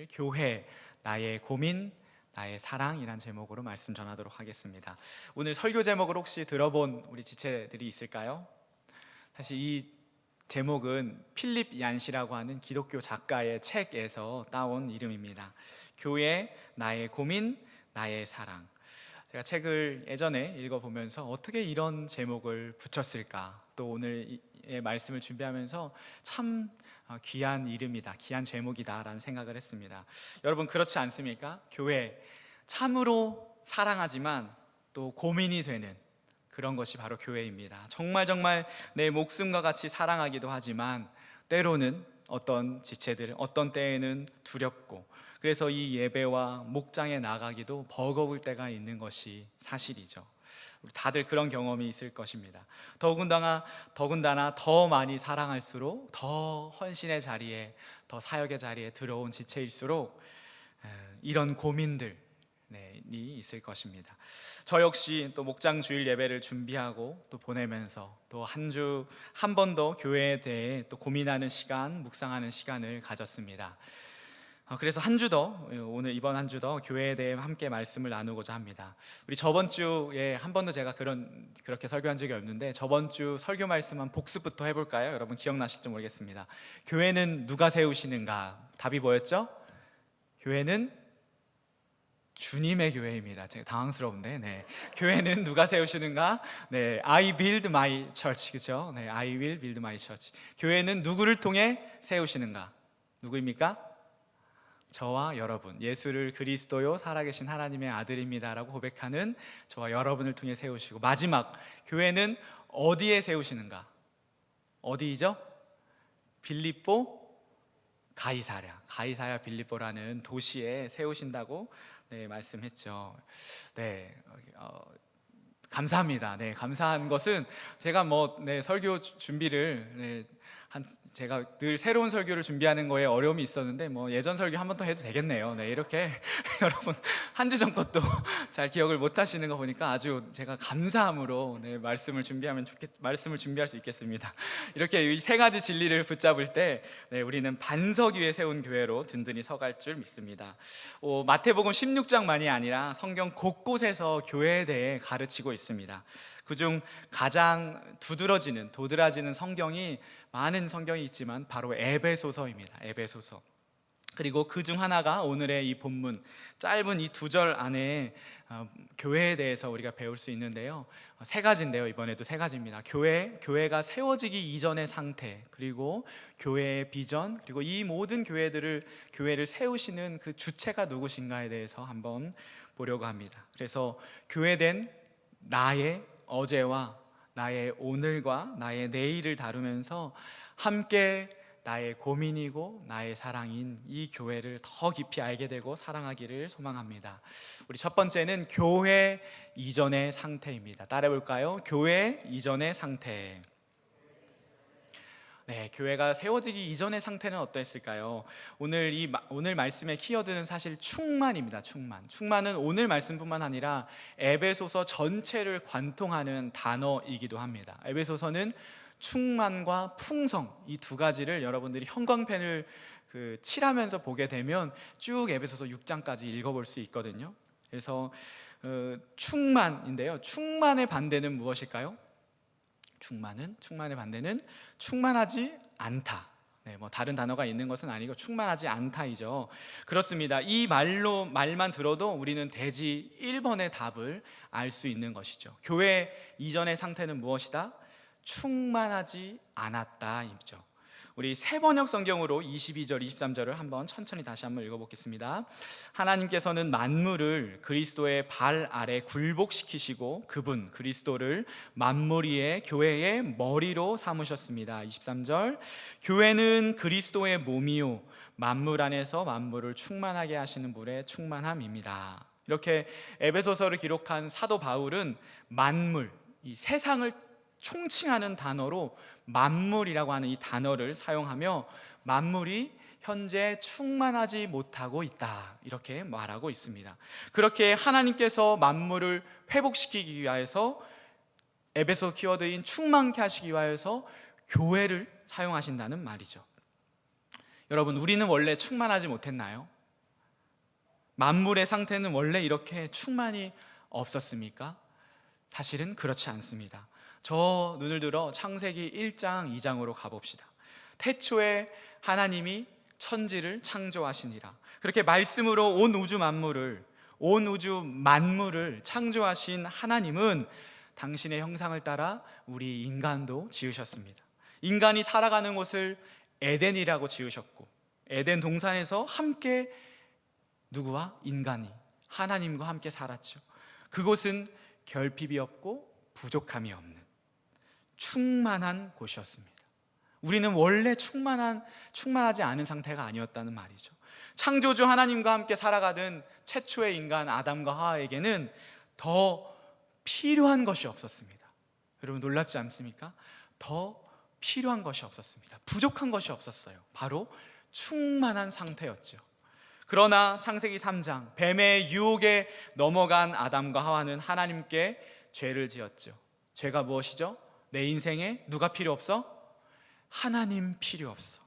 오늘 교회, 나의 고민, 나의 사랑이란 제목으로 말씀 전하도록 하겠습니다. 오늘 설교 제목을 혹시 들어본 우리 지체들이 있을까요? 사실 이 제목은 필립 얀시라고 하는 기독교 작가의 책에서 따온 이름입니다. 교회, 나의 고민, 나의 사랑. 제가 책을 예전에 읽어보면서 어떻게 이런 제목을 붙였을까, 또 오늘의 말씀을 준비하면서 참 귀한 이름이다, 귀한 제목이다 라는 생각을 했습니다. 여러분 그렇지 않습니까? 교회, 참으로 사랑하지만 또 고민이 되는 그런 것이 바로 교회입니다. 정말 내 목숨과 같이 사랑하기도 하지만 때로는 어떤 지체들, 어떤 때에는 두렵고, 그래서 이 예배와 목장에 나가기도 버거울 때가 있는 것이 사실이죠. 우리 다들 그런 경험이 있을 것입니다. 더군다나 더 많이 사랑할수록 더 헌신의 자리에, 더 사역의 자리에 들어온 지체일수록 이런 고민들이 있을 것입니다. 저 역시 또 목장 주일 예배를 준비하고 또 보내면서 또 한 번 더 교회에 대해 또 고민하는 시간, 묵상하는 시간을 가졌습니다. 그래서 이번 한 주 더 교회에 대해 함께 말씀을 나누고자 합니다. 우리 저번 주에 한 번도 제가 그렇게 설교한 적이 없는데, 저번 주 설교 말씀 한 복습부터 해볼까요? 여러분 기억나실지 모르겠습니다. 교회는 누가 세우시는가? 답이 뭐였죠? 교회는 주님의 교회입니다. 제가 당황스러운데, 교회는 누가 세우시는가? I build my church, 그렇죠? I will build my church. 교회는 누구를 통해 세우시는가? 누구입니까? 저와 여러분, 예수를 그리스도요 살아계신 하나님의 아들입니다 라고 고백하는 저와 여러분을 통해 세우시고, 마지막, 교회는 어디에 세우시는가? 어디이죠? 빌립보, 가이사랴 빌립보라는 도시에 세우신다고 말씀했죠. 감사합니다. 감사한 것은 제가 설교 준비를 제가 늘 새로운 설교를 준비하는 거에 어려움이 있었는데 예전 설교 한 번 더 해도 되겠네요. 이렇게 여러분 한 주 전 것도 잘 기억을 못 하시는 거 보니까 아주 제가 감사함으로 말씀을 준비할 수 있겠습니다. 이렇게 이 세 가지 진리를 붙잡을 때 우리는 반석 위에 세운 교회로 든든히 서갈 줄 믿습니다. 마태복음 16장만이 아니라 성경 곳곳에서 교회에 대해 가르치고 있습니다. 그중 가장 도드라지는 성경이, 많은 성경이 있지만 바로 에베소서입니다. 에베소서. 그리고 그중 하나가 오늘의 이 본문, 짧은 이 2절 안에 교회에 대해서 우리가 배울 수 있는데요. 세 가지인데요. 이번에도 세 가지입니다. 교회가 세워지기 이전의 상태, 그리고 교회의 비전, 그리고 이 모든 교회를 세우시는 그 주체가 누구신가에 대해서 한번 보려고 합니다. 그래서 교회된 나의 어제와 나의 오늘과 나의 내일을 다루면서 함께 나의 고민이고 나의 사랑인 이 교회를 더 깊이 알게 되고 사랑하기를 소망합니다. 우리 첫 번째는 교회 이전의 상태입니다. 따라해볼까요? 교회 이전의 상태. 교회가 세워지기 이전의 상태는 어땠을까요? 오늘 말씀의 키워드는 사실 충만입니다. 충만은 오늘 말씀뿐만 아니라 에베소서 전체를 관통하는 단어이기도 합니다. 에베소서는 충만과 풍성, 이 두 가지를 여러분들이 형광펜을 칠하면서 보게 되면 쭉 에베소서 6장까지 읽어볼 수 있거든요. 그래서 충만인데요, 충만의 반대는 무엇일까요? 충만의 반대는 충만하지 않다. 다른 단어가 있는 것은 아니고 충만하지 않다이죠. 그렇습니다. 이 말만 들어도 우리는 대지 1번의 답을 알 수 있는 것이죠. 교회 이전의 상태는 무엇이다? 충만하지 않았다이죠. 우리 세번역 성경으로 22절, 23절을 천천히 다시 한번 읽어보겠습니다. 하나님께서는 만물을 그리스도의 발 아래 굴복시키시고 그분 그리스도를 만물 위에 교회의 머리로 삼으셨습니다. 23절, 교회는 그리스도의 몸이요 만물 안에서 만물을 충만하게 하시는 분의 충만함입니다. 이렇게 에베소서를 기록한 사도 바울은 만물, 이 세상을 총칭하는 단어로 만물이라고 하는 이 단어를 사용하며 만물이 현재 충만하지 못하고 있다, 이렇게 말하고 있습니다. 그렇게 하나님께서 만물을 회복시키기 위하여서, 에베소 키워드인 충만케 하시기 위하여서 교회를 사용하신다는 말이죠. 여러분, 우리는 원래 충만하지 못했나요? 만물의 상태는 원래 이렇게 충만이 없었습니까? 사실은 그렇지 않습니다. 저 눈을 들어 창세기 1장 2장으로 가봅시다. 태초에 하나님이 천지를 창조하시니라. 그렇게 말씀으로 온 우주 만물을 창조하신 하나님은 당신의 형상을 따라 우리 인간도 지으셨습니다. 인간이 살아가는 곳을 에덴이라고 지으셨고, 에덴 동산에서 함께 누구와? 인간이 하나님과 함께 살았죠. 그곳은 결핍이 없고 부족함이 없는 충만한 곳이었습니다. 우리는 원래 충만하지 않은 상태가 아니었다는 말이죠. 창조주 하나님과 함께 살아가던 최초의 인간 아담과 하와에게는 더 필요한 것이 없었습니다. 여러분 놀랍지 않습니까? 더 필요한 것이 없었습니다. 부족한 것이 없었어요. 바로 충만한 상태였죠. 그러나 창세기 3장 뱀의 유혹에 넘어간 아담과 하와는 하나님께 죄를 지었죠. 죄가 무엇이죠? 내 인생에 누가 필요 없어? 하나님 필요 없어.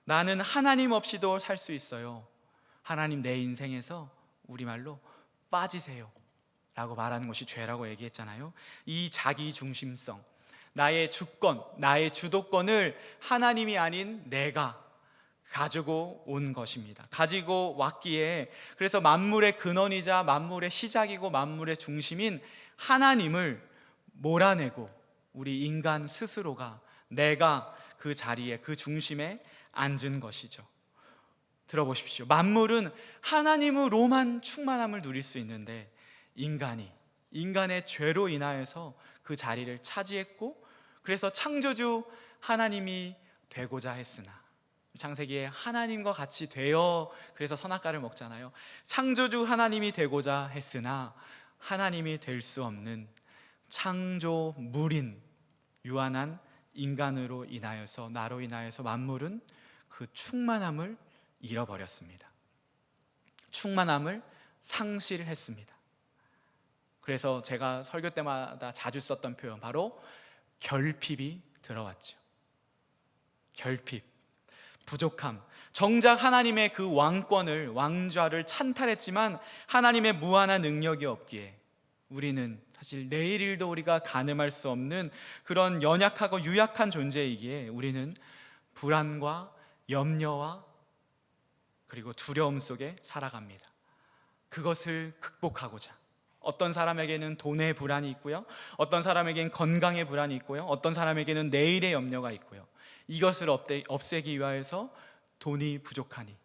나는 하나님 없이도 살 수 있어요. 하나님 내 인생에서 우리말로 빠지세요 라고 말하는 것이 죄라고 얘기했잖아요. 이 자기 중심성, 나의 주권, 나의 주도권을 하나님이 아닌 내가 가지고 온 것입니다. 가지고 왔기에, 그래서 만물의 근원이자 만물의 시작이고 만물의 중심인 하나님을 몰아내고 우리 인간 스스로가, 내가 그 자리에, 그 중심에 앉은 것이죠. 들어보십시오. 만물은 하나님으로만 충만함을 누릴 수 있는데 인간의 죄로 인하여서 그 자리를 차지했고, 그래서 창조주 하나님이 되고자 했으나, 창세기에 하나님과 같이 되어 그래서 선악과를 먹잖아요. 창조주 하나님이 되고자 했으나 하나님이 될 수 없는 창조물인 유한한 인간으로 인하여서, 나로 인하여서 만물은 그 충만함을 잃어버렸습니다. 충만함을 상실했습니다. 그래서 제가 설교 때마다 자주 썼던 표현, 바로 결핍이 들어왔죠. 결핍, 부족함. 정작 하나님의 그 왕좌를 찬탈했지만 하나님의 무한한 능력이 없기에 우리는 사실 내일 일도 우리가 가늠할 수 없는 그런 연약하고 유약한 존재이기에 우리는 불안과 염려와 그리고 두려움 속에 살아갑니다. 그것을 극복하고자, 어떤 사람에게는 돈의 불안이 있고요, 어떤 사람에게는 건강의 불안이 있고요, 어떤 사람에게는 내일의 염려가 있고요, 이것을 없애기 위하여서 돈이 부족하니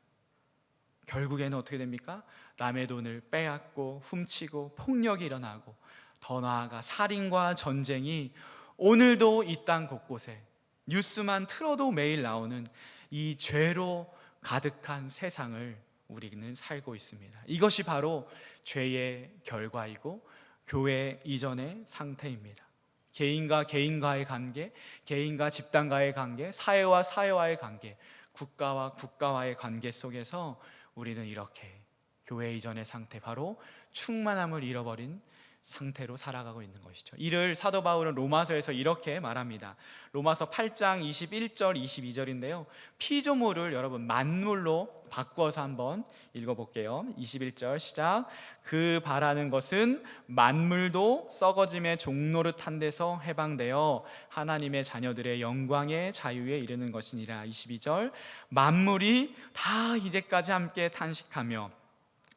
결국에는 어떻게 됩니까? 남의 돈을 빼앗고 훔치고 폭력이 일어나고, 더 나아가 살인과 전쟁이 오늘도 이 땅 곳곳에 뉴스만 틀어도 매일 나오는 이 죄로 가득한 세상을 우리는 살고 있습니다. 이것이 바로 죄의 결과이고 교회 이전의 상태입니다. 개인과 개인과의 관계, 개인과 집단과의 관계, 사회와 사회와의 관계, 국가와 국가와의 관계 속에서 우리는 이렇게 교회 이전의 상태, 바로 충만함을 잃어버린 상태로 살아가고 있는 것이죠. 이를 사도 바울은 로마서에서 이렇게 말합니다. 로마서 8장 21절 22절인데요 피조물을 여러분 만물로 바꿔서 한번 읽어볼게요. 21절 시작. 그 바라는 것은 만물도 썩어짐의 종노릇한 데서 해방되어 하나님의 자녀들의 영광의 자유에 이르는 것이니라. 22절. 만물이 다 이제까지 함께 탄식하며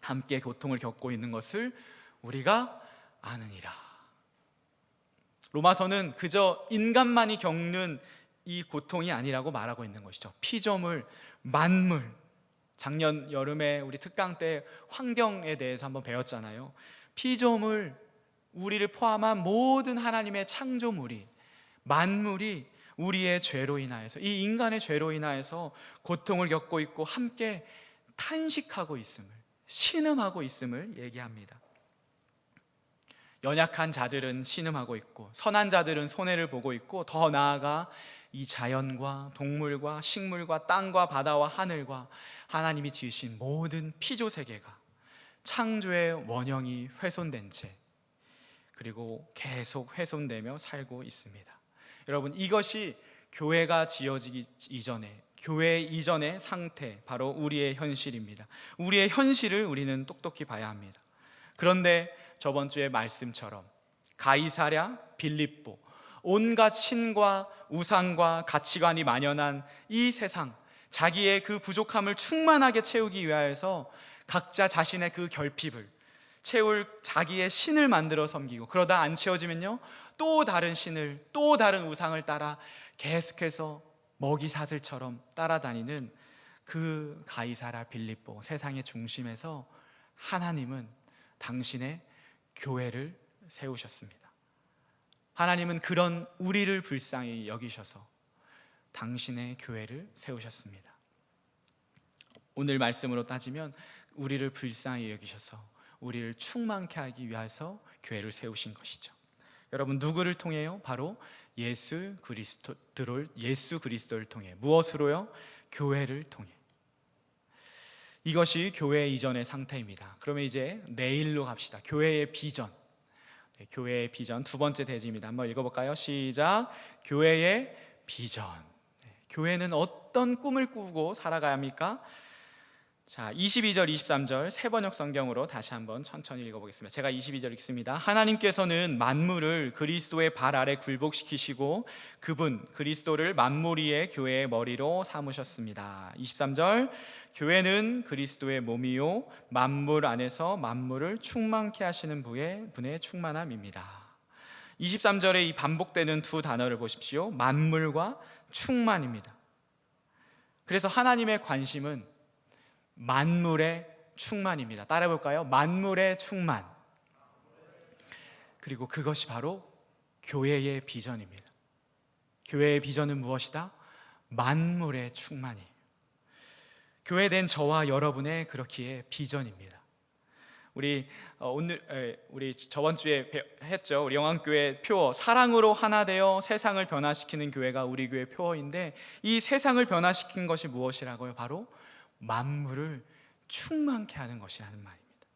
함께 고통을 겪고 있는 것을 우리가 아느니라. 로마서는 그저 인간만이 겪는 이 고통이 아니라고 말하고 있는 것이죠. 피조물, 만물. 작년 여름에 우리 특강 때 환경에 대해서 한번 배웠잖아요. 피조물, 우리를 포함한 모든 하나님의 창조물이, 만물이 우리의 죄로 인하여서, 이 인간의 죄로 인하여서 고통을 겪고 있고 함께 탄식하고 있음을, 신음하고 있음을 얘기합니다. 연약한 자들은 신음하고 있고 선한 자들은 손해를 보고 있고, 더 나아가 이 자연과 동물과 식물과 땅과 바다와 하늘과 하나님이 지으신 모든 피조 세계가 창조의 원형이 훼손된 채, 그리고 계속 훼손되며 살고 있습니다. 여러분, 이것이 교회가 지어지기 이전에, 교회 이전의 상태, 바로 우리의 현실입니다. 우리의 현실을 우리는 똑똑히 봐야 합니다. 그런데 저번 주의 말씀처럼 가이사랴, 빌립보, 온갖 신과 우상과 가치관이 만연한 이 세상, 자기의 그 부족함을 충만하게 채우기 위하여서 각자 자신의 그 결핍을 채울 자기의 신을 만들어 섬기고, 그러다 안 채워지면요 또 다른 신을, 또 다른 우상을 따라 계속해서 먹이사슬처럼 따라다니는 그 가이사랴, 빌립보, 세상의 중심에서 하나님은 당신의 교회를 세우셨습니다. 하나님은 그런 우리를 불쌍히 여기셔서 당신의 교회를 세우셨습니다. 오늘 말씀으로 따지면 우리를 불쌍히 여기셔서 우리를 충만케 하기 위해서 교회를 세우신 것이죠. 여러분, 누구를 통해요? 바로 예수 그리스도를 통해. 무엇으로요? 교회를 통해. 이것이 교회 이전의 상태입니다. 그러면 이제 내일로 갑시다. 교회의 비전. 교회의 비전 두 번째 대지입니다. 한번 읽어볼까요? 시작. 교회의 비전. 교회는 어떤 꿈을 꾸고 살아가야 합니까? 자, 22절, 23절 세 번역 성경으로 다시 한번 천천히 읽어보겠습니다. 제가 22절 읽습니다. 하나님께서는 만물을 그리스도의 발 아래 굴복시키시고 그분 그리스도를 만물 위의 교회의 머리로 삼으셨습니다. 23절, 교회는 그리스도의 몸이요 만물 안에서 만물을 충만케 하시는 분의 충만함입니다. 23절에 이 반복되는 두 단어를 보십시오. 만물과 충만입니다. 그래서 하나님의 관심은 만물의 충만입니다. 따라해 볼까요? 만물의 충만. 그리고 그것이 바로 교회의 비전입니다. 교회의 비전은 무엇이다? 만물의 충만이에요. 교회된 저와 여러분의 그렇기에 비전입니다. 우리 저번 주에 했죠. 우리 영안교회 표어, 사랑으로 하나 되어 세상을 변화시키는 교회가 우리 교회 표어인데, 이 세상을 변화시킨 것이 무엇이라고요? 바로 만물을 충만케 하는 것이라는 말입니다.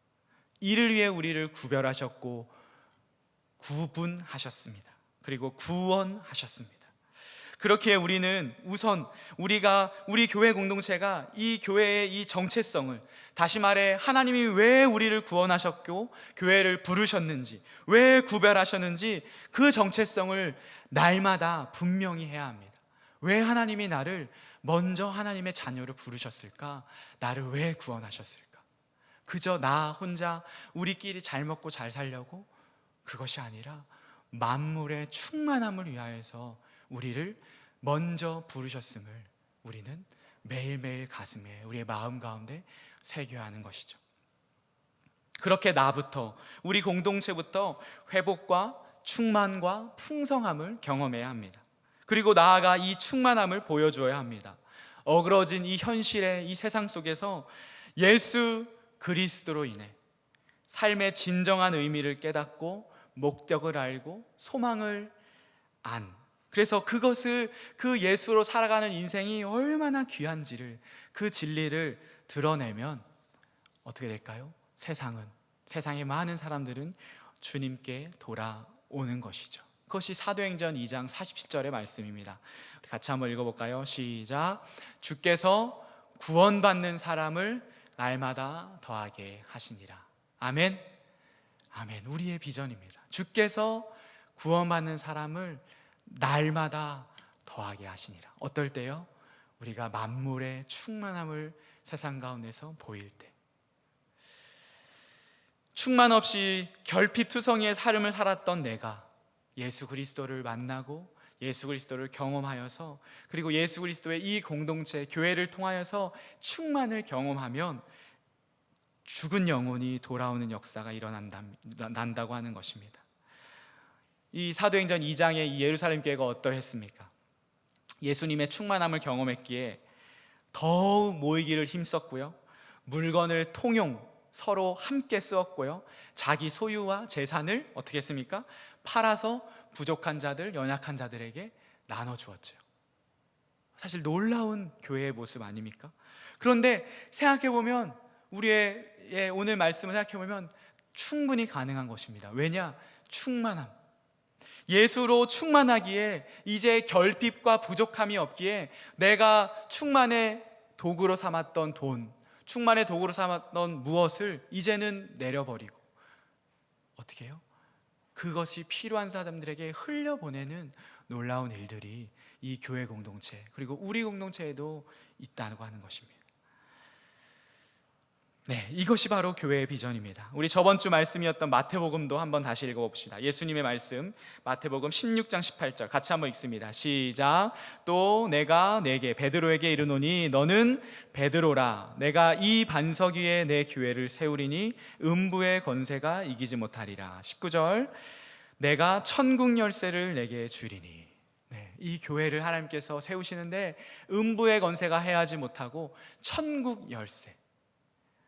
이를 위해 우리를 구별하셨고 구분하셨습니다. 그리고 구원하셨습니다. 그렇기에 우리는 우선 우리 교회 공동체가 이 교회의 이 정체성을, 다시 말해 하나님이 왜 우리를 구원하셨고 교회를 부르셨는지, 왜 구별하셨는지 그 정체성을 날마다 분명히 해야 합니다. 왜 하나님이 나를 먼저 하나님의 자녀로 부르셨을까? 나를 왜 구원하셨을까? 그저 나 혼자 우리끼리 잘 먹고 잘 살려고? 그것이 아니라 만물의 충만함을 위하여서 우리를 먼저 부르셨음을 우리는 매일매일 가슴에, 우리의 마음 가운데 새겨야 하는 것이죠. 그렇게 나부터, 우리 공동체부터 회복과 충만과 풍성함을 경험해야 합니다. 그리고 나아가 이 충만함을 보여줘야 합니다. 어그러진 이 현실의 이 세상 속에서 예수 그리스도로 인해 삶의 진정한 의미를 깨닫고 목적을 알고 소망을 그래서 그 예수로 살아가는 인생이 얼마나 귀한지를, 그 진리를 드러내면 어떻게 될까요? 세상의 많은 사람들은 주님께 돌아오는 것이죠. 그것이 사도행전 2장 47절의 말씀입니다. 우리 같이 한번 읽어볼까요? 시작. 주께서 구원받는 사람을 날마다 더하게 하시니라. 아멘. 아멘. 우리의 비전입니다. 주께서 구원받는 사람을 날마다 더하게 하시니라. 어떨 때요? 우리가 만물의 충만함을 세상 가운데서 보일 때. 충만 없이 결핍투성이의 삶을 살았던 내가 예수 그리스도를 만나고 예수 그리스도를 경험하여서, 그리고 예수 그리스도의 이 공동체 교회를 통하여서 충만을 경험하면 죽은 영혼이 돌아오는 역사가 일어난다고 하는 것입니다. 이 사도행전 2장의 이 예루살렘 교회가 어떠했습니까? 예수님의 충만함을 경험했기에 더욱 모이기를 힘썼고요, 물건을 서로 함께 쓰었고요, 자기 소유와 재산을 어떻게 했습니까? 팔아서 부족한 자들, 연약한 자들에게 나눠주었죠. 사실 놀라운 교회의 모습 아닙니까? 그런데 생각해보면, 우리의 오늘 말씀을 생각해보면 충분히 가능한 것입니다. 왜냐? 충만함. 예수로 충만하기에 이제 결핍과 부족함이 없기에 내가 충만의 도구로 삼았던 돈, 충만의 도구로 삼았던 무엇을 이제는 내려버리고 어떻게 해요? 그것이 필요한 사람들에게 흘려보내는 놀라운 일들이 이 교회 공동체, 그리고 우리 공동체에도 있다고 하는 것입니다. 네, 이것이 바로 교회의 비전입니다. 우리 저번 주 말씀이었던 마태복음도 한번 다시 읽어봅시다. 예수님의 말씀, 마태복음 16장 18절 같이 한번 읽습니다. 시작. 또 내가 내게 베드로에게 이르노니 너는 베드로라. 내가 이 반석 위에 내 교회를 세우리니 음부의 권세가 이기지 못하리라. 19절. 내가 천국 열쇠를 내게 주리니. 네, 이 교회를 하나님께서 세우시는데 음부의 권세가 해하지 못하고 천국 열쇠,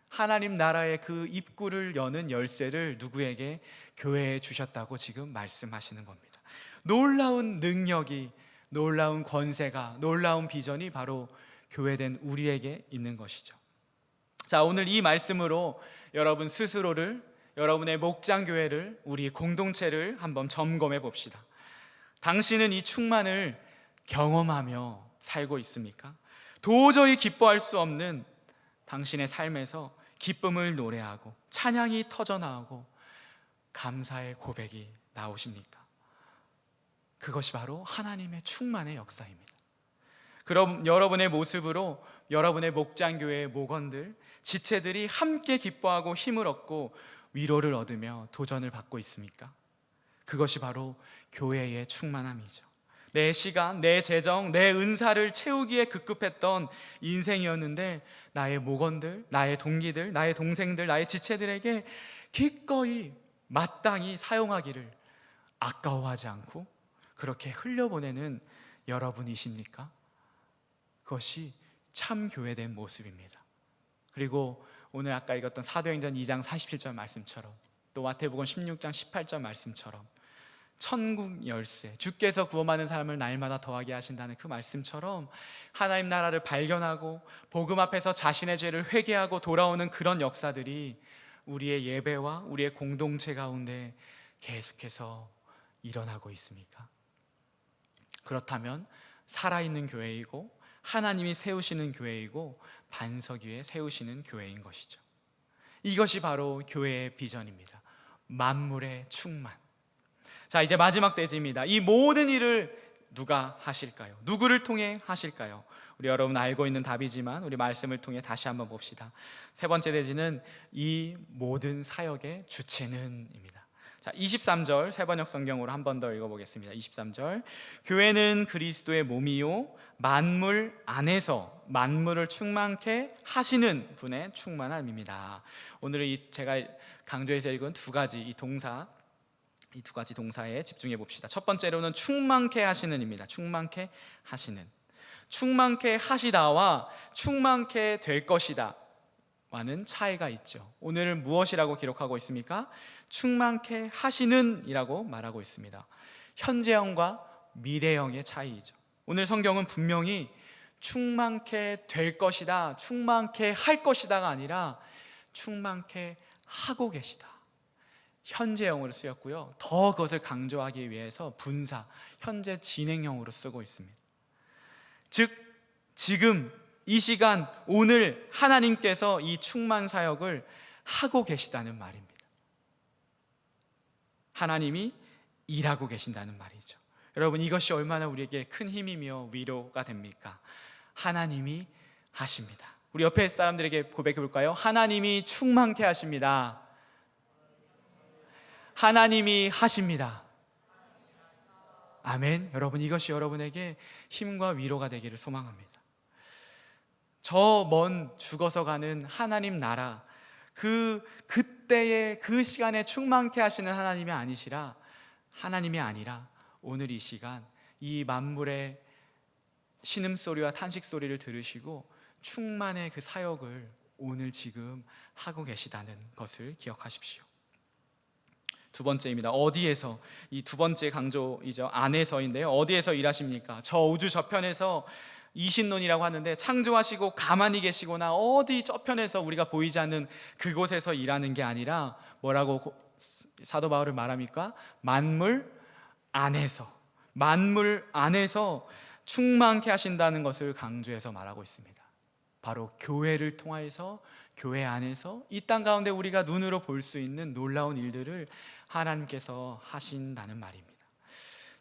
하나님 나라의 그 입구를 여는 열쇠를 누구에게? 교회에 주셨다고 지금 말씀하시는 겁니다. 놀라운 능력이, 놀라운 권세가, 놀라운 비전이 바로 교회된 우리에게 있는 것이죠. 자, 오늘 이 말씀으로 여러분 스스로를, 여러분의 목장교회를, 우리 공동체를 한번 점검해 봅시다. 당신은 이 충만을 경험하며 살고 있습니까? 도저히 기뻐할 수 없는 당신의 삶에서 기쁨을 노래하고 찬양이 터져나오고 감사의 고백이 나오십니까? 그것이 바로 하나님의 충만의 역사입니다. 그럼 여러분의 모습으로 여러분의 목장교회의 목원들, 지체들이 함께 기뻐하고 힘을 얻고 위로를 얻으며 도전을 받고 있습니까? 그것이 바로 교회의 충만함이죠. 내 시간, 내 재정, 내 은사를 채우기에 급급했던 인생이었는데 나의 목원들, 나의 동기들, 나의 동생들, 나의 지체들에게 기꺼이 마땅히 사용하기를 아까워하지 않고 그렇게 흘려보내는 여러분이십니까? 그것이 참 교회된 모습입니다. 그리고 오늘 아까 읽었던 사도행전 2장 47절 말씀처럼, 또 마태복음 16장 18절 말씀처럼 천국 열쇠, 주께서 구원받는 사람을 날마다 더하게 하신다는 그 말씀처럼 하나님 나라를 발견하고 복음 앞에서 자신의 죄를 회개하고 돌아오는 그런 역사들이 우리의 예배와 우리의 공동체 가운데 계속해서 일어나고 있습니까? 그렇다면 살아있는 교회이고 하나님이 세우시는 교회이고 반석 위에 세우시는 교회인 것이죠. 이것이 바로 교회의 비전입니다. 만물의 충만. 자, 이제 마지막 대지입니다. 이 모든 일을 누가 하실까요? 누구를 통해 하실까요? 우리 여러분 알고 있는 답이지만 우리 말씀을 통해 다시 한번 봅시다. 세 번째 대지는 이 모든 사역의 주체는입니다. 자, 23절 새번역 성경으로 한 번 더 읽어보겠습니다. 23절. 교회는 그리스도의 몸이요 만물 안에서 만물을 충만케 하시는 분의 충만함입니다. 오늘은 제가 강조해서 읽은 두 가지 이 두 가지 동사에 집중해 봅시다. 첫 번째로는 충만케 하시는입니다. 충만케 하시는. 충만케 하시다와 충만케 될 것이다 와는 차이가 있죠. 오늘은 무엇이라고 기록하고 있습니까? 충만케 하시는 이라고 말하고 있습니다. 현재형과 미래형의 차이이죠. 오늘 성경은 분명히 충만케 될 것이다, 충만케 할 것이다가 아니라 충만케 하고 계시다, 현재형으로 쓰였고요. 더 그것을 강조하기 위해서 분사, 현재 진행형으로 쓰고 있습니다. 즉 지금 이 시간 오늘 하나님께서 이 충만 사역을 하고 계시다는 말입니다. 하나님이 일하고 계신다는 말이죠. 여러분, 이것이 얼마나 우리에게 큰 힘이며 위로가 됩니까? 하나님이 하십니다. 우리 옆에 사람들에게 고백해 볼까요? 하나님이 충만케 하십니다. 하나님이 하십니다. 아멘. 여러분, 이것이 여러분에게 힘과 위로가 되기를 소망합니다. 저 먼 죽어서 가는 하나님 나라, 그때의 그 시간에 충만케 하시는 하나님이 아니시라, 하나님이 아니라 오늘 이 시간 이 만물의 신음소리와 탄식소리를 들으시고 충만의 그 사역을 오늘 지금 하고 계시다는 것을 기억하십시오. 두 번째입니다. 어디에서, 이 두 번째 강조이죠. 안에서인데요. 어디에서 일하십니까? 저 우주 저편에서 이신론이라고 하는데 창조하시고 가만히 계시거나 어디 저편에서 우리가 보이지 않는 그곳에서 일하는 게 아니라 뭐라고 사도 바울을 말합니까? 만물 안에서, 만물 안에서 충만케 하신다는 것을 강조해서 말하고 있습니다. 바로 교회를 통하여서, 교회 안에서 이 땅 가운데 우리가 눈으로 볼 수 있는 놀라운 일들을 하나님께서 하신다는 말입니다.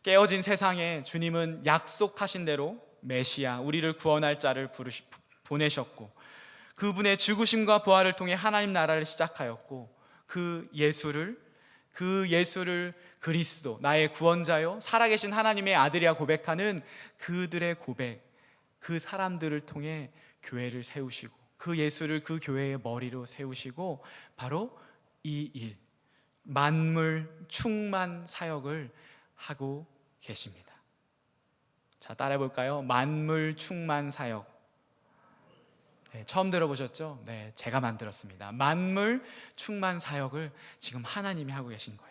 깨어진 세상에 주님은 약속하신 대로 메시아, 우리를 구원할 자를 보내셨고, 그분의 죽으심과 부활을 통해 하나님 나라를 시작하였고, 그 예수를 그리스도, 나의 구원자요 살아계신 하나님의 아들이라 고백하는 그들의 고백, 그 사람들을 통해 교회를 세우시고, 그 예수를 그 교회의 머리로 세우시고, 바로 이 일, 만물 충만 사역을 하고 계십니다. 자, 따라해 볼까요? 만물 충만 사역. 네, 처음 들어보셨죠? 네, 제가 만들었습니다. 만물 충만 사역을 지금 하나님이 하고 계신 거예요.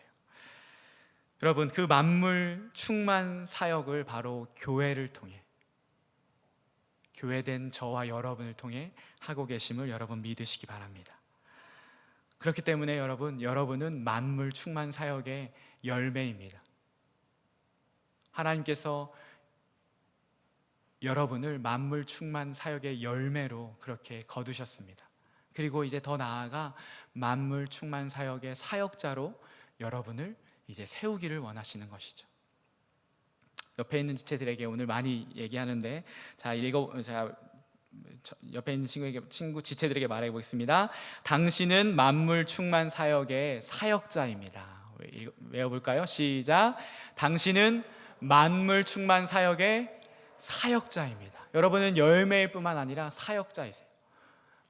여러분, 그 만물 충만 사역을 바로 교회를 통해, 교회된 저와 여러분을 통해 하고 계심을 여러분 믿으시기 바랍니다. 그렇기 때문에 여러분은 만물 충만 사역의 열매입니다. 하나님께서 여러분을 만물 충만 사역의 열매로 그렇게 거두셨습니다. 그리고 이제 더 나아가 만물 충만 사역의 사역자로 여러분을 이제 세우기를 원하시는 것이죠. 옆에 있는 지체들에게 오늘 많이 얘기하는데, 자, 옆에 있는 친구 지체들에게 말해 보겠습니다. 당신은 만물 충만 사역의 사역자입니다. 외워볼까요? 시작. 당신은 만물 충만 사역의 사역자입니다. 여러분은 열매일 뿐만 아니라 사역자이세요.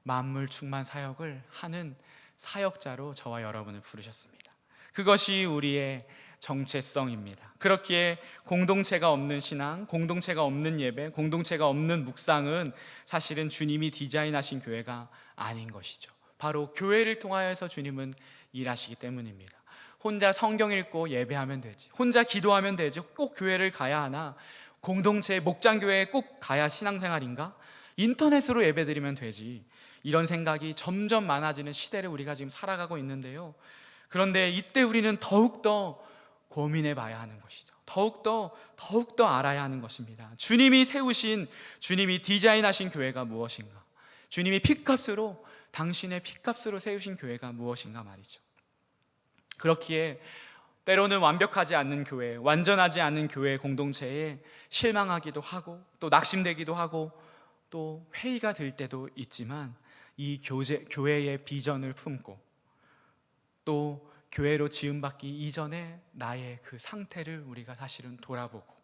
만물 충만 사역을 하는 사역자로 저와 여러분을 부르셨습니다. 그것이 우리의 정체성입니다. 그렇기에 공동체가 없는 신앙, 공동체가 없는 예배, 공동체가 없는 묵상은 사실은 주님이 디자인하신 교회가 아닌 것이죠. 바로 교회를 통하여서 주님은 일하시기 때문입니다. 혼자 성경 읽고 예배하면 되지, 혼자 기도하면 되지, 꼭 교회를 가야 하나, 공동체 목장교회에 꼭 가야 신앙생활인가, 인터넷으로 예배드리면 되지, 이런 생각이 점점 많아지는 시대를 우리가 지금 살아가고 있는데요. 그런데 이때 우리는 더욱더 고민해 봐야 하는 것이죠. 더욱더 알아야 하는 것입니다. 주님이 세우신, 주님이 디자인하신 교회가 무엇인가, 주님이 핏값으로, 당신의 핏값으로 세우신 교회가 무엇인가 말이죠. 그렇기에 때로는 완벽하지 않는 교회, 완전하지 않은 교회 공동체에 실망하기도 하고, 또 낙심되기도 하고, 또 회의가 들 때도 있지만, 이 교회의 비전을 품고 또 교회로 지음받기 이전에 나의 그 상태를 우리가 사실은 돌아보고,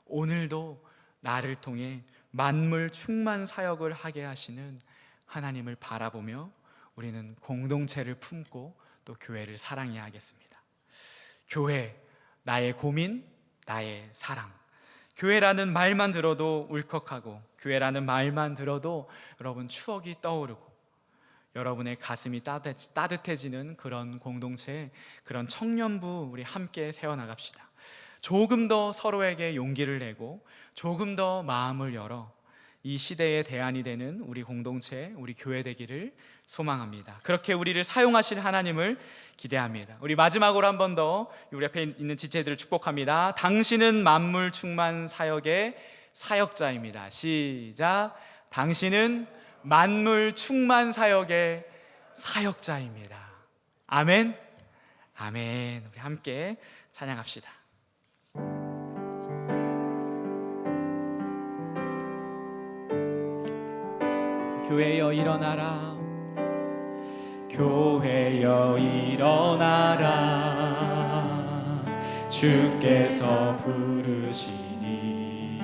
오늘도 나를 통해 만물 충만 사역을 하게 하시는 하나님을 바라보며 우리는 공동체를 품고 또 교회를 사랑해야 하겠습니다. 교회, 나의 고민, 나의 사랑. 교회라는 말만 들어도 울컥하고, 교회라는 말만 들어도 여러분 추억이 떠오르고, 여러분의 가슴이 따뜻해지는 그런 공동체, 그런 청년부 우리 함께 세워나갑시다. 조금 더 서로에게 용기를 내고, 조금 더 마음을 열어 이 시대의 대안이 되는 우리 공동체, 우리 교회 되기를 소망합니다. 그렇게 우리를 사용하실 하나님을 기대합니다. 우리 마지막으로 한 번 더 우리 앞에 있는 지체들을 축복합니다. 당신은 만물 충만 사역의 사역자입니다. 시작. 당신은 만물 충만 사역의 사역자입니다. 아멘. 아멘. 우리 함께 찬양합시다. 교회여 일어나라, 교회여 일어나라, 주께서 부르시니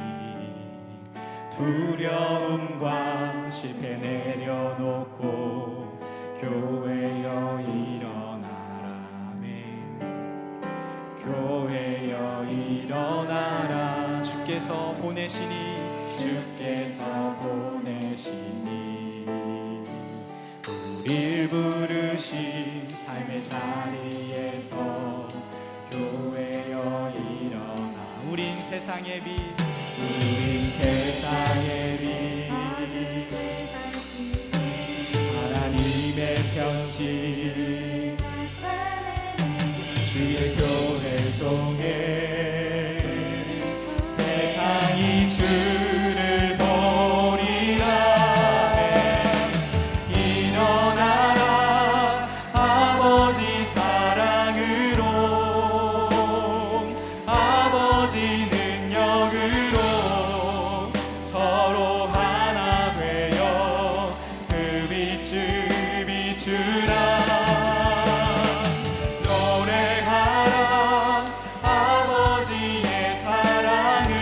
두려움과 실패 내려놓고 교회여 일어나라. 아멘. 교회여 일어나라, 주께서 보내시니, 주께서 보내시니 우릴 부르신 삶의 자리에서 교회여 일어나. 우린 세상의 빛, 우린 세상의 빛, 하나님의 편지, 주의 교회를 통해 비추라. 노래하라 아버지의 사랑을,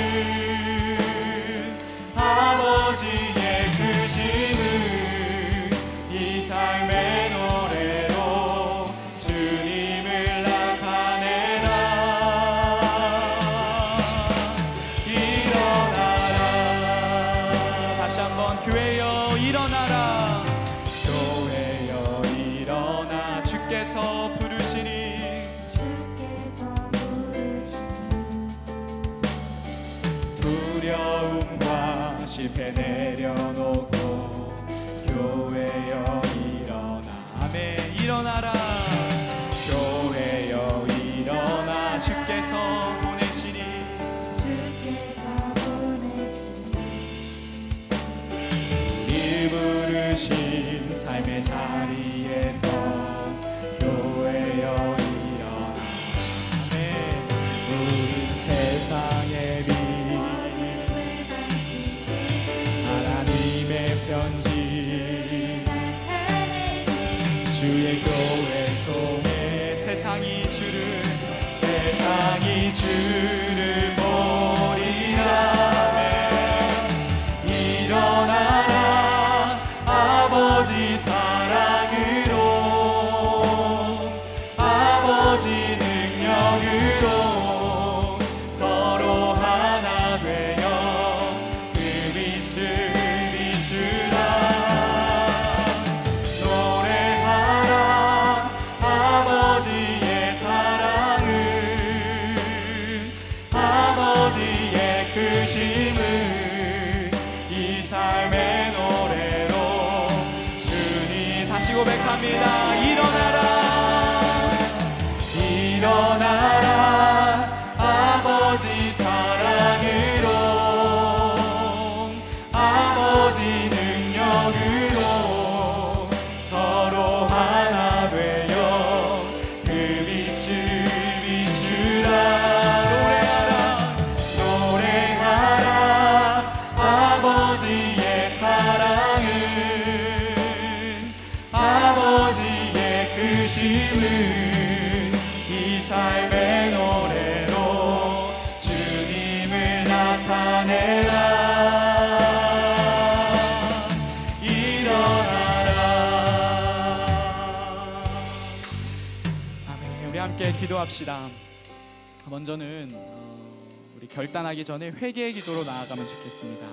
아버지의 크심을 이 삶의 노래로 주님을 나타내라. 일어나라. 다시 한번 교회여 일어나라. 교회여 일어나. 주께서 부르시니, 두려움과 실패 내려놓고 교회여 일어나. 아멘. 일어나라. 교회여 일어나. 주께서 보내시니, 우리 부르신 삶의 자리에서 교회여 일어나. 아멘. 우린 세상의 빛, 하나님의 편지, 주의 교회 통해 세상이 주를 보리라. 일어나라 아버지 사랑으로, 아버지 능력으로 서로 하나 되어 그 빛을 비추라. 노래하라 아버지의 사랑을, 아버지의 크심을 이 삶의 노래로 주님. 다시 고백합니다. 일어나라. 일어나라 아버지 사랑으로, 아버지 능력으로 서로 하나 되어 그 빛을 비추라. 노래하라 아버지의 사랑을, 아버지의 크심을 이 삶의 노래로 주님을 나타내라. 일어나라. 아멘. 우리 함께 기도합시다. 먼저는 우리 결단하기 전에 회개의 기도로 나아가면 좋겠습니다.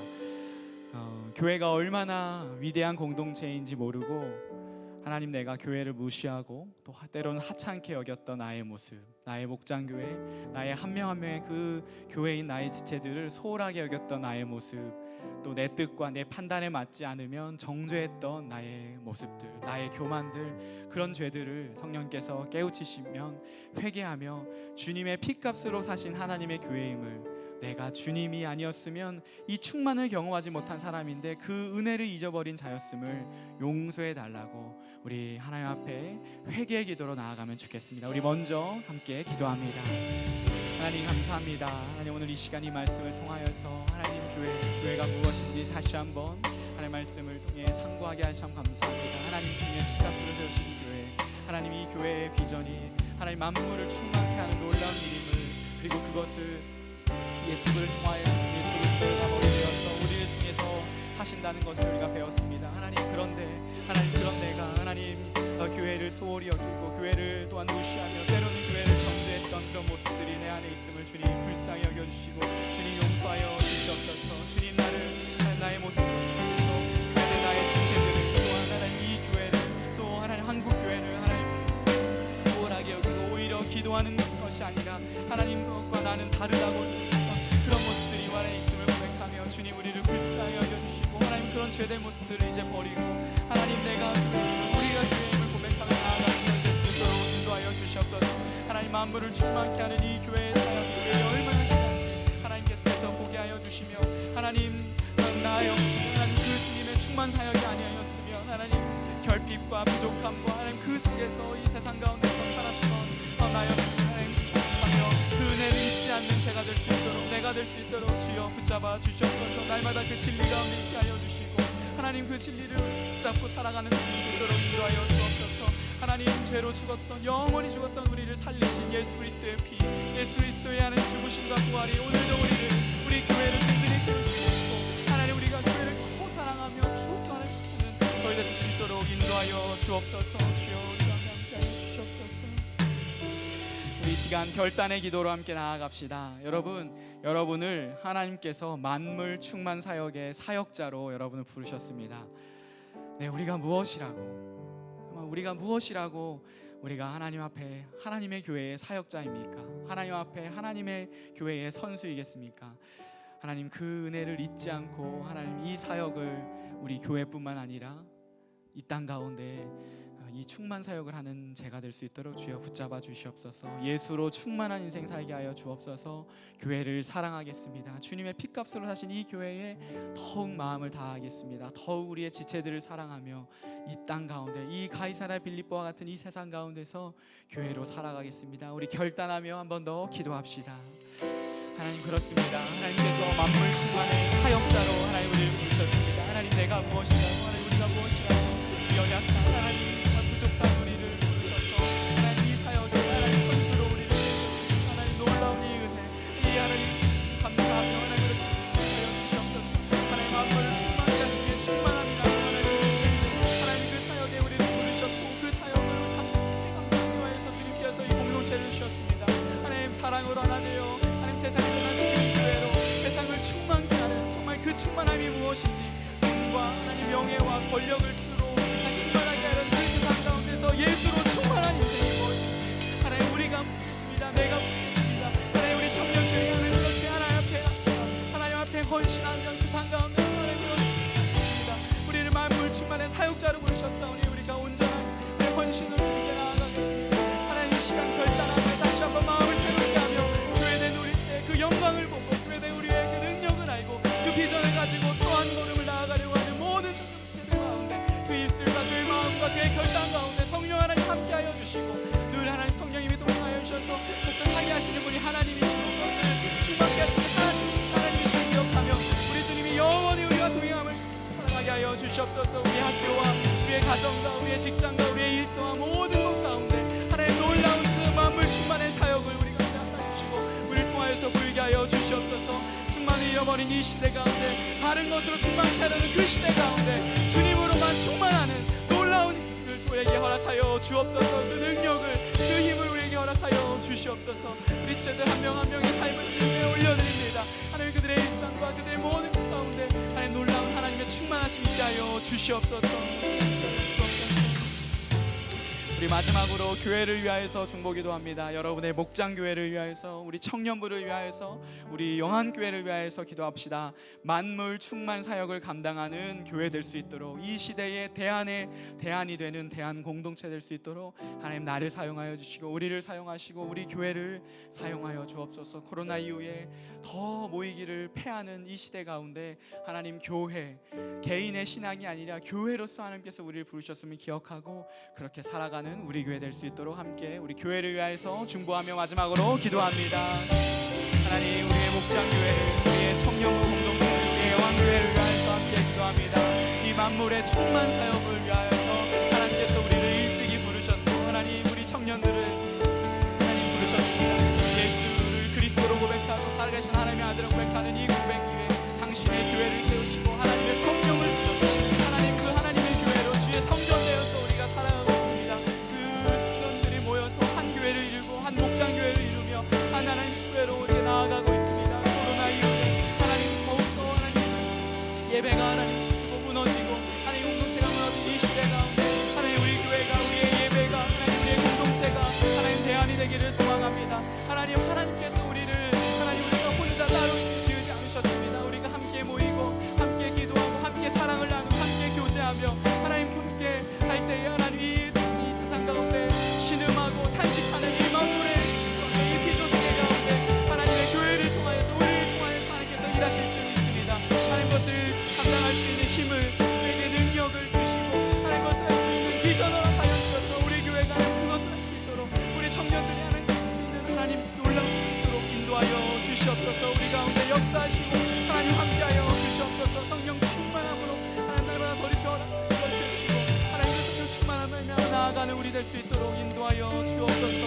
교회가 얼마나 위대한 공동체인지 모르고 하나님, 내가 교회를 무시하고 또 때로는 하찮게 여겼던 나의 모습, 나의 목장교회, 나의 한 명 한 명의 그 교회인 나의 지체들을 소홀하게 여겼던 나의 모습, 또 내 뜻과 내 판단에 맞지 않으면 정죄했던 나의 모습들, 나의 교만들, 그런 죄들을 성령께서 깨우치시면 회개하며 주님의 피값으로 사신 하나님의 교회임을, 내가 주님이 아니었으면 이 충만을 경험하지 못한 사람인데 그 은혜를 잊어버린 자였음을 용서해 달라고 우리 하나님 앞에 회개의 기도로 나아가면 좋겠습니다. 우리 먼저 함께 기도합니다. 하나님 감사합니다. 하나님, 오늘 이 시간 이 말씀을 통하여서 하나님 교회가 무엇인지 다시 한번 하나님 말씀을 통해 상고하게 하시면 감사합니다. 하나님, 주님의 피값으로 세우신 교회, 하나님 이 교회의 비전이 하나님 만물을 충만케 하는 놀라운 일임을, 그리고 그것을 예수를 통하여 예수 그리스도가 머리 되어서 우리를 통해서 하신다는 것을 우리가 배웠습니다. 하나님, 그런데 하나님, 그런 내가 하나님 교회를 소홀히 여기고 교회를 또한 무시하며 때로는 교회를 정죄했던 그런 모습들이 내 안에 있음을 주님 불쌍히 여겨주시고 주님 용서하여 주시옵소서. 주님, 나의 모습을 통해서 교회는 나의 지체들을, 또한 하나님 이 교회를, 또 하나님 한국 교회를 하나님 소홀하게 여기고 오히려 기도하는 것이 아니라 하나님 것과 나는 다르다고 그런 모습들이 안에 있음을 고백하며 주님, 우리를 불쌍히 여겨주시고 하나님 그런 죄된 모습들을 이제 버리고 하나님, 우리가 교회임을 고백하며 나아가는 절 될 수 있도록 인도하여 주시옵소서. 하나님, 만물을 충만케 하는 이 교회의 사역이 우리에게 얼마나 귀한지 하나님 계속해서 보게 하여 주시며, 하나님 나 역시 하나님 그 주님의 충만 사역이 아니었으면 하나님 결핍과 부족함과 하나님 그 속에서 이 세상 가운데서 살았던 나였으면 하나님 그 은혜를 잊지 않는 제가 될 수 있도록, 내가 될 수 있도록 주여 붙잡아 주시옵소서. 날마다 그 진리 가운데 있게 하여 주시고 하나님 그 진리를 붙잡고 살아가는 수 있도록 인도하여 주옵소서. 하나님 죄로 죽었던, 영원히 죽었던 우리를 살리신 예수 그리스도의 피, 예수 그리스도의 하는 죽으심과 부활이 오늘도 우리 교회를 든든히 세우시고 하나님 우리가 교회를 더 사랑하며 더욱더 하나님 저희들 될 수 있도록 인도하여 주옵소서. 주여 우리가 함께하여 주시옵소서. 우리 이 시간 결단의 기도로 함께 나아갑시다. 여러분을 하나님께서 만물 충만 사역의 사역자로 여러분을 부르셨습니다. 네, 우리가 무엇이라고 우리가 하나님 앞에 하나님의 교회의 사역자입니까? 하나님 앞에 하나님의 교회의 선수이겠습니까? 하나님 그 은혜를 잊지 않고 하나님 이 사역을 우리 교회뿐만 아니라 이 땅 가운데 이 충만 사역을 하는 제가 될 수 있도록 주여 붙잡아 주시옵소서. 예수로 충만한 인생 살게 하여 주옵소서. 교회를 사랑하겠습니다. 주님의 피값으로 사신 이 교회에 더욱 마음을 다하겠습니다. 더욱 우리의 지체들을 사랑하며 이 땅 가운데 이 가이사랴 빌립보와 같은 이 세상 가운데서 교회로 살아가겠습니다. 우리 결단하며 한 번 더 기도합시다. 하나님 그렇습니다. 하나님께서 만물 충만의 사역자로 하나님 우리를 부르셨습니다. 하나님 내가 무엇이라고, 하나님 우리가 무엇이라고 연약한 하나님 부족한 우리를 부르셔서 하나님 이 사역에 하나님 선수로 우리를 세우셨습니다. 하나님 놀라운 이 은혜, 이 하나님 감사하며 하나님을 하여 주시옵소서. 하나님 만물을 충만히 하시기에 충만합니다. 하나님 그 사역에 우리를 부르셨고 그 사역을 함께 감사하여서 주님께서 이 공동체를 주셨습니다. 하나님 사랑으로 하나 되어 하나님 세상에 변화시키는 교회로 세상을 충만케 하는 정말 그 충만함이 무엇인지 돈과 하나님 명예와 권력을 예수로 충만한 인생이 무엇인지 하나님 우리가 묻습니다. 내가 묻겠습니다. 하나님 우리 청년들이 하나님 앞에 헌신하며 세상 가운데서 하나님 그렇습니다. 우리를 만물 충만의 사역자로 부르셨사오니 우리가 온전한 내 헌신으로 주님께 나아가겠습니다. 하나님 이 시간 결단하며 다시 한번 마음을 새롭게 하며 교회된 우리의 그 영광을 보고 교회된 우리의 그 능력을 알고 그 비전을 가지고 또 한 걸음을 나아가려고 하는 모든 청년들 가운데 그 입술과 그의 마음과 그의 결단 가운데 성령 하나님 함께하여 주시고 늘 하나님 성령님이 동행하여 주셔서 그것을 하게 하시는 분이 하나님이시고 그것을 충만케 하시는 하나님이시를 기억하며 우리 주님이 영원히 우리와 동행함을 사랑하게 하여 주시옵소서. 우리의 학교와 우리의 가정과 우리의 직장과 우리의 일터와 모든 것 가운데 하나님 놀라운 그 만물 충만의 사역을 우리가 하여 주시고 우리를 통하여서 불게 하여 주시옵소서. 충만을 잃어버린 이 시대 가운데 다른 것으로 충만케 하려는 그 시대 가운데 주님으로만 충만하는 놀라운 우리에게 허락하여 주옵소서. 그 능력을 그 힘을 우리에게 허락하여 주시옵소서. 우리 제들 한 명 한 명의 삶을 주님께 올려드립니다. 하나님 그들의 일상과 그들의 모든 것 가운데 하나님 놀라운 하나님의 충만하심 있게 하여 주시옵소서. 우리 마지막으로 교회를 위하여서 중보기도 합니다. 여러분의 목장교회를 위하여서, 우리 청년부를 위하여서, 우리 영안교회를 위하여서 기도합시다. 만물 충만 사역을 감당하는 교회 될 수 있도록, 이 시대의 대안이 되는 대안 공동체 될 수 있도록 하나님 나를 사용하여 주시고 우리를 사용하시고 우리 교회를 사용하여 주옵소서. 코로나 이후에 더 모이기를 패하는 이 시대 가운데 하나님 교회, 개인의 신앙이 아니라 교회로서 하나님께서 우리를 부르셨음을 기억하고 그렇게 살아가는 우리 교회 될 수 있도록 함께 우리 교회를 위하여서 중보하며 마지막으로 기도합니다. 하나님 우리의 목장교회를, 우리의 청년부 공동체를, 우리의 영안교회를 위하여서 함께 기도합니다. 이 만물의 충만 사역을 위하여서 하나님께서 우리를 일찍이 부르셨고 하나님 우리 청년들을 하나님 부르셨습니다. 예수를 그리스도로 고백하고 살아계신 하나님의 아들을 고백하는 이 고백 위에 당신의 교회를 세우시고 하나님의 성령을 주셔서 하나님 그 하나님의 교회로 주의 성전 되어서 우리가 살아가고 한 교회를 이루고 한 목장교회를 이루며 한 하나님 교회로 우리가 나아가고 있습니다. 코로나 이후에 하나님 더욱더 하나님 예배가 하나님 무너지고 하나님 공동체가 무너진 이 시대 가운데 하나님 우리 교회가, 우리의 예배가, 하나님 우리의 공동체가 하나님 대안이 되기를 소망합니다. 하나님께서 우리를 하나님 우리가 혼자 따로 지으지 않으셨습니다. 우리가 함께 모이고 함께 기도하고 함께 사랑을 나누고 함께 교제하며 하나님 함께 할 때에 하나님 이 세상 가운데 신음하고 탄식하는 이 만물의 이 피조세계 가운데 하나님의 교회를 통하여서 우리를 통하여서 하나님께서 일하실 줄 믿습니다. 하나님 것을 감당할 수 있는 힘을, 우리에게 능력을 주시고 하나님 것을 할 수 있는 비전을 하여 주셔서 우리 교회가 그것을 할 수 있도록 우리 청년들이 하나님 수 있는 하나님 놀라운 있도록 인도하여 주시옵소서. 우리 가운데 역사하시고 하나님 함께하여 주시옵소서. 성령 충만함으로 하나님 날마다 더 입혀 주시고 하나님의 성령 충만함을 나아가는 우리 될 수 있도록 인도하여 주옵소서.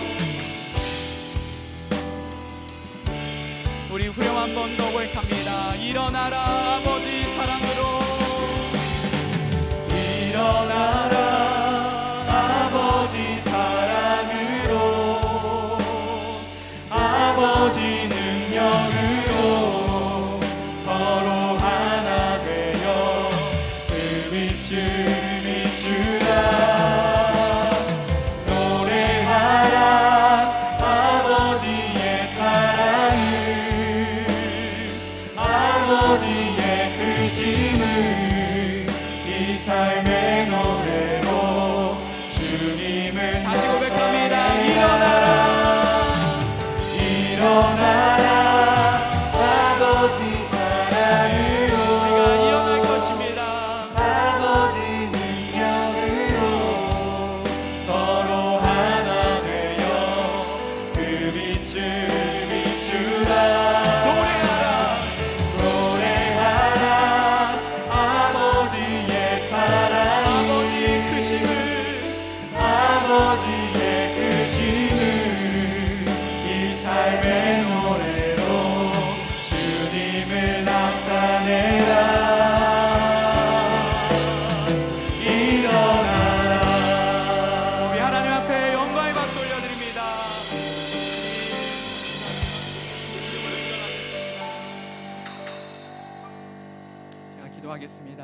우리 후렴 한 번 더 고백합니다. 일어나라 아버지 사랑으로, 일어나라 아버지 사랑으로, 아버지 능력으로 서로 하나 되어 그 빛을 비추라. 노래하라 아버지의 사랑을, 아버지의 크심을 이 삶의 노래로 주님을 다시 고백합니다. 일어나라 일어나라 아버지 사랑으로, 우리가 일어날 것입니다. 아버지 능력으로 서로 하나 되어 그 빛을 비추라. 노래하라 노래하라 아버지의 사랑, 아버지의 크심을, 아버지의 크심을 이 삶의 노래로 주님을 나타내라. 일어나라. 우리 하나님 앞에 영광의 박수 올려드립니다. 제가 기도하겠습니다.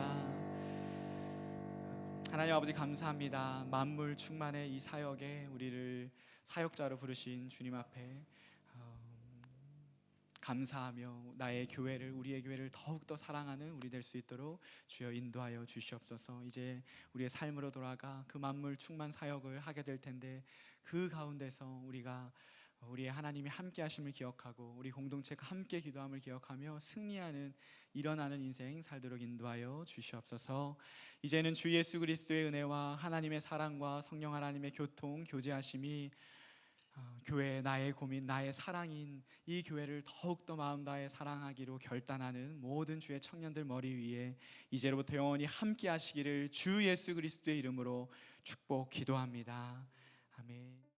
하나님 아버지 감사합니다. 만물 충만의 이 사역에 우리를 사역자로 부르신 주님 앞에 감사하며 나의 교회를, 우리의 교회를 더욱더 사랑하는 우리 될 수 있도록 주여 인도하여 주시옵소서. 이제 우리의 삶으로 돌아가 그 만물 충만 사역을 하게 될 텐데 그 가운데서 우리가 우리의 하나님이 함께 하심을 기억하고 우리 공동체가 함께 기도함을 기억하며 승리하는 일어나는 인생 살도록 인도하여 주시옵소서. 이제는 주 예수 그리스도의 은혜와 하나님의 사랑과 성령 하나님의 교통 교제하심이 교회 나의 고민, 나의 사랑인 이 교회를 더욱더 마음 다해 사랑하기로 결단하는 모든 주의 청년들 머리 위에 이제로부터 영원히 함께 하시기를 주 예수 그리스도의 이름으로 축복 기도합니다. 아멘.